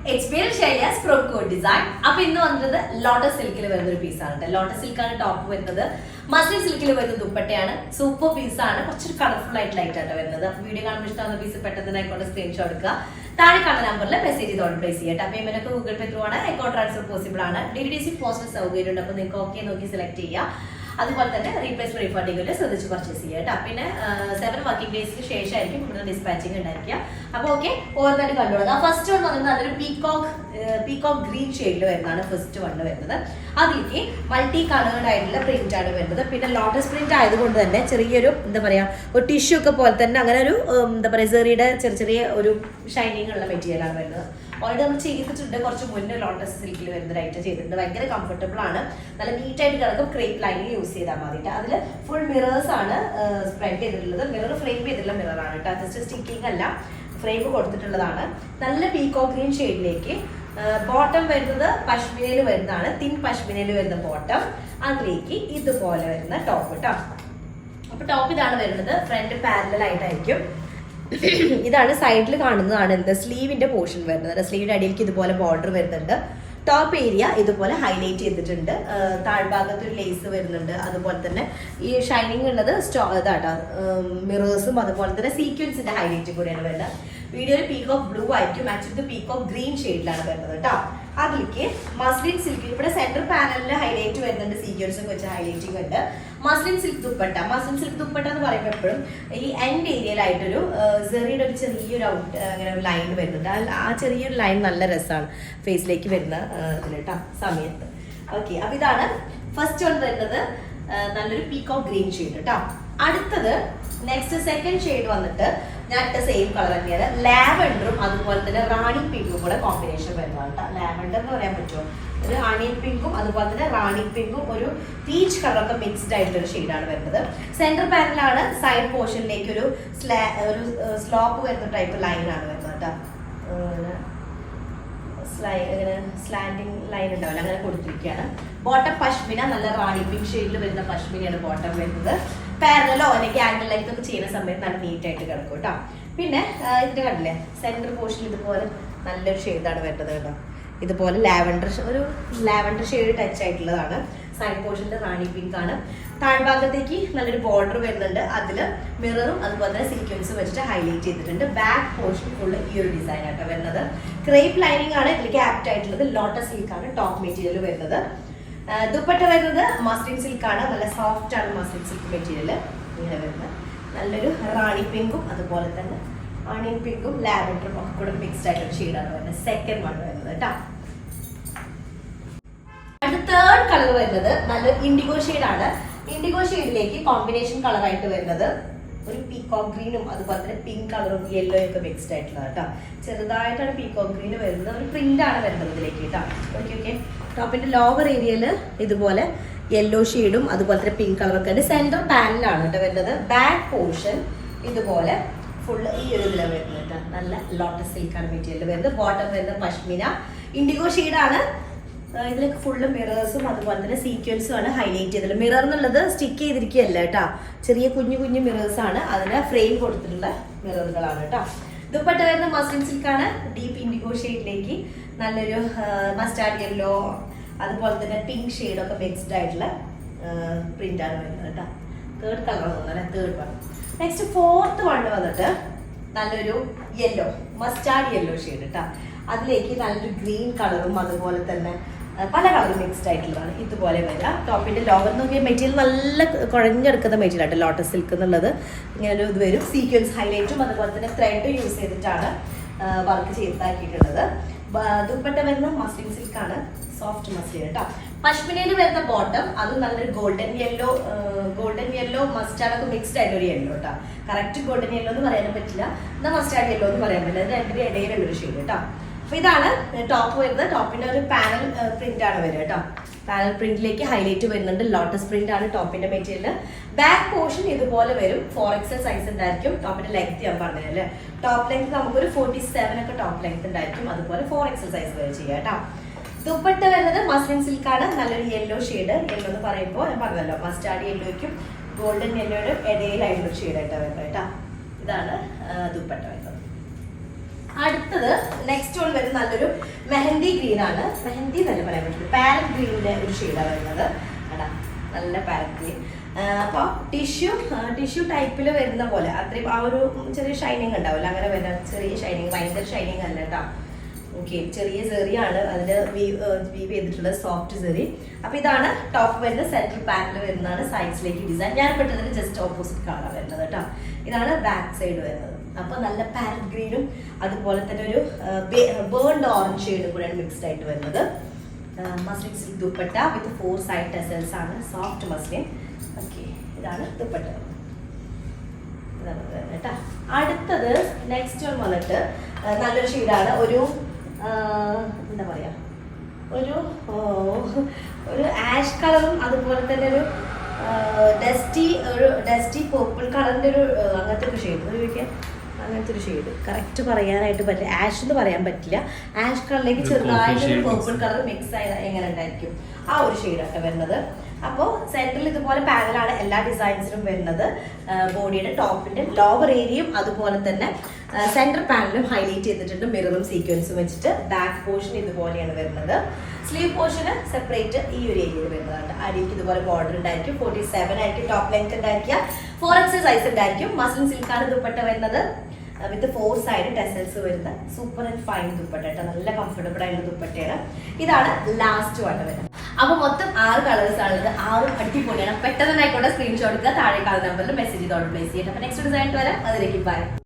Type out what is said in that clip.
It's Bill Shaila's Pro Code Design. Now, we have Lotus Silk piece. Lotus Silk is top with the Muslin Silk dupatta. Super piece. It's colorful light. Video on the piece better than I got a screenshot. Number message place Google Pay through account transfer possible. DTC post select replace refund so purchase 7 working days dispatching okay over that first one peacock green shade first one multi colored print lotus print tissue shining material already lotus silk comfortable neat crepe line use full mirrors spread mirror frame just sticking frame peacock green shade bottom pashmina thin pashmina bottom top front parallel this is side the sleeve in the portion the sleeve border top area this highlight lace shining mirrors sequence highlight video peacock blue match the peacock green shade muslin silk center panel highlight sequence highlighting muslin silk dupatta end area line line face okay first one peacock green shade next second shade the same color lavender and rani pink combination lavender rani pink rani pink peach color mixed shade center panel side portion slope type line slanting line bottom pashmina rani pink shade pashmina bottom parallel angle like neat center portion shade lavender shade touch side portion rani pink border mirror sequence highlight back portion full design crepe lining lotus silk top material dupatta muslin silk soft muslin silk material rani pink onion pink lavender mixed shade second one and the third color indigo shade indigo shade combination color peacock green pink color yellow mixed peacock green print okay top in the lower area yellow shade pink color center panel back portion full lotus silk material bottom pashmina indigo shade full mirrors sequence highlight mirror stick mirrors frame mirror dupatta muslin silk deep indigo shade mustard yellow pink shade mixed print third color third one next fourth one yellow mustard yellow shade green color color mixed top in the lower material material lotus silk sequence highlight thread use work muslin silk soft muslin pashmina bottom golden yellow mustard mixed yellow correct golden yellow mustard yellow shade top top in a panel print panel print highlight lotus print top in the material back portion is 4XL size top in length top length 47 top length 4XL size dupatta muslin silk yellow shade yellow mustard yellow golden yellow shade dupatta അടുത്തത് next one വരുന്നത് നല്ലൊരു mehndi green ആണ്. മെഹന്തി എന്നല്ല പറയാൻ പറ്റില്ല, parrot ഗ്രീനിന്റെ ഒരു ഷെയ്ഡാണ് വരുന്നത്. എടാ നല്ല പാരറ്റ് ഗ്രീൻ. അപ്പോൾ ടിഷ്യൂ ടൈപ്പിൽ വരുന്ന പോലെ അത്രയും ആ ഒരു ചെറിയ ഷൈനിങ് ഉണ്ടാവില്ല, അങ്ങനെ വരുന്ന ചെറിയ ഷൈനിങ്, ഭയങ്കര ഷൈനിങ് അല്ല കേട്ടോ. ഓക്കെ, ചെറിയ ചെറിയാണ് അതിന്റെ വീവ് ചെയ്തിട്ടുള്ളത്, സോഫ്റ്റ് ചെറി. അപ്പൊ ഇതാണ് ടോപ്പ് വരുന്നത്. സെൻട്രൽ പാനൽ വരുന്നതാണ്, സൈഡ്സിലേക്ക് ഡിസൈൻ. ഞാൻ പെട്ടതിന് ജസ്റ്റ് ഓപ്പോസിറ്റ് കളർ വരുന്നത് കേട്ടോ. ഇതാണ് ബാക്ക് സൈഡ് വരുന്നത്. അപ്പൊ നല്ല പാരറ്റ് ഗ്രീനും അതുപോലെ തന്നെ ഒരു ബേൺഡ് ഓറഞ്ച് ഷെയ്ഡും കൂടെയാണ് മിക്സ്ഡ് ആയിട്ട് വരുന്നത്. മസ്ലിൻ സിൽക്ക് ദുപ്പട്ട വിത്ത് 4 സൈഡ് ടെസൽസ് ആണ്, സോഫ്റ്റ് മസ്ലിൻ. ഓക്കെ, ഇതാണ് ദുപ്പട്ട കേട്ടോ. അടുത്തത് നെക്സ്റ്റ് വൺ വന്നിട്ട് നല്ലൊരു ഷെയ്ഡാണ്. ഒരു എന്താ പറയാ, ഒരു ആഷ് കളറും അതുപോലെ തന്നെ ഒരു ഡസ്റ്റി പേർപ്പിൾ കളറിന്റെ ഒരു അങ്ങനത്തെ ഒരു ഷെയ്ഡ് ചോദിക്കാം. അങ്ങനത്തെ ഒരു ഷെയ്ഡ് കറക്റ്റ് പറയാനായിട്ട് പറ്റില്ല, ആഷ് എന്ന് പറയാൻ പറ്റില്ല. ആഷ് കളറിലേക്ക് ചെറുതായിട്ടൊരു പേർപ്പിൾ കളർ മിക്സ് ആയത് എങ്ങനെ ഉണ്ടായിരിക്കും, ആ ഒരു ഷെയ്ഡാണ് വരുന്നത്. അപ്പോൾ സെൻട്രൽ ഇതുപോലെ പാനലാണ് എല്ലാ ഡിസൈൻസിനും വരുന്നത്. ബോഡിയുടെ ടോപ്പിന്റെ ലോവർ ഏരിയയും അതുപോലെ തന്നെ സെൻട്രൽ പാനലും ഹൈലൈറ്റ് ചെയ്തിട്ടുണ്ട്, മിററും സീക്വൻസും വെച്ചിട്ട്. ബാക്ക് പോർഷൻ ഇതുപോലെയാണ് വരുന്നത്. സ്ലീവ് പോർഷന് സെപ്പറേറ്റ് ഈ ഒരു ഏരിയയിൽ വരുന്നതാണ്. അടിക്ക് ഇതുപോലെ ബോർഡർ ഉണ്ടായിരിക്കും. 47 ആയിരിക്കും ടോപ്പ് ലെങ്ത് ഉണ്ടായിരിക്കുക. 4XL സൈസ് ഉണ്ടായിരിക്കും. മസ്ലിൻ സിൽക്കാണ് ദുപ്പട്ട വരുന്നത് വിത്ത് 4 സൈഡ് ടെസൽസ് വരുന്ന സൂപ്പർ ആൻഡ് ഫൈൻ ദുപ്പട്ട കേട്ടോ. നല്ല കംഫർട്ടബിൾ ആയിട്ടുള്ള ദുപ്പട്ടയാണ്. ഇതാണ് ലാസ്റ്റ് വൺ വരുന്നത്. അപ്പൊ മൊത്തം 6 കളേഴ്സ് ആണുള്ളത്. 6 അടിപൊളിയാണ്. പെട്ടെന്ന് ആയിക്കോട്ടെ സ്ക്രീൻഷോട്ട് എടുക്കുക, താഴെ കാണുന്ന നമ്പറിൽ മെസ്സേജ് ചെയ്ത് ഓർഡർ പ്ലേസ് ചെയ്യട്ടെ. അപ്പൊ നെക്സ്റ്റ് ഡിസൈൻ വരാം, അതിലേക്ക് ബൈ.